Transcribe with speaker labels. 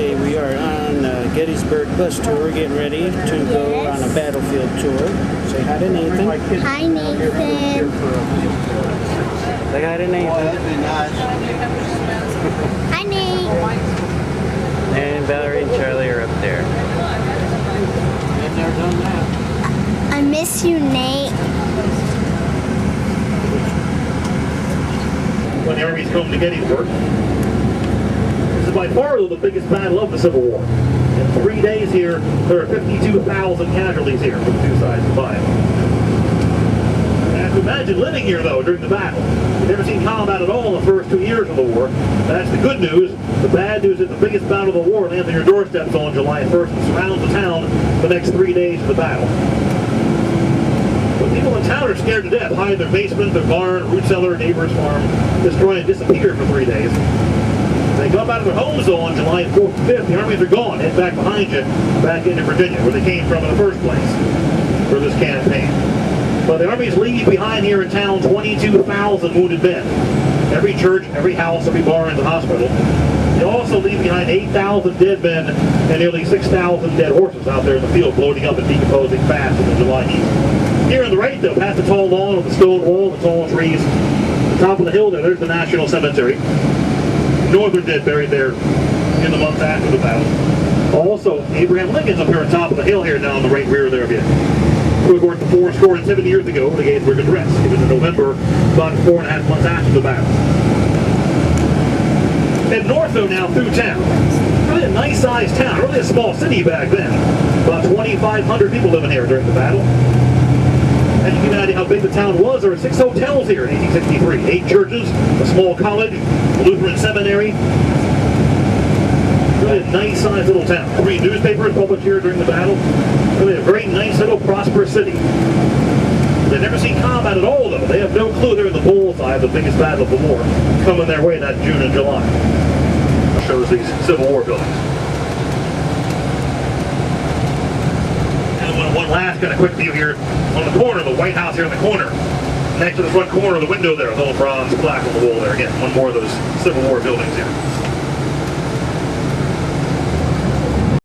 Speaker 1: Okay, we are on Gettysburg bus tour, getting ready to go on a battlefield tour. Say hi to Nathan.
Speaker 2: Hi, Nathan.
Speaker 1: Say hi to Nathan.
Speaker 2: Hi, Nate.
Speaker 1: And Valerie and Charlie are up there. And they're done that.
Speaker 2: I miss you, Nate.
Speaker 3: When the Army's come to Gettysburg. This is by far the biggest battle of the Civil War. In 3 days here, there are 52,000 casualties here from the two sides combined. You have to imagine living here, though, during the battle. You've never seen combat at all in the first 2 years of the war. That's the good news. The bad news is the biggest battle of the war lands on your doorsteps on July 1st and surrounds the town the next 3 days of the battle. But people in town are scared to death, hide in their basement, their barn, root cellar, neighbor's farm, destroy and disappear for 3 days. They come out of their homes, though, on July 4th and 5th. The armies are gone. Head back behind you, back into Virginia, where they came from in the first place for this campaign. But the armies leave behind here in town 22,000 wounded men. Every church, every house, every barn, and hospital. They also leave behind 8,000 dead men and nearly 6,000 dead horses out there in the field, bloating up and decomposing fast in the July heat. Here on the right, though, past the tall lawn with the stone wall, the tall trees, the top of the hill there's the National Cemetery. Northern dead buried there in the months after the battle. Also, Abraham Lincoln's up here on top of the hill here down in the right rear there of you. Who was born 407 years ago the Gettysburg Address. It was in November, about 4.5 months after the battle. Head north, though, now through town. Really a nice-sized town, really a small city back then. About 2,500 people living here during the battle. And you can imagine how big the town was. There were 6 hotels here in 1863, 8 churches, a small college, a Lutheran seminary. Really a nice-sized little town. 3 newspapers published here during the battle. Really a very nice little prosperous city. They've never seen combat at all, though. They have no clue they're in the bullseye of the biggest battle of the war coming their way that June and July. It shows these Civil War buildings. One last kind of quick view here on the corner, the White House here in the corner. Next to the front corner of the window there, a little bronze plaque on the wall there. Again, one more of those Civil War buildings here.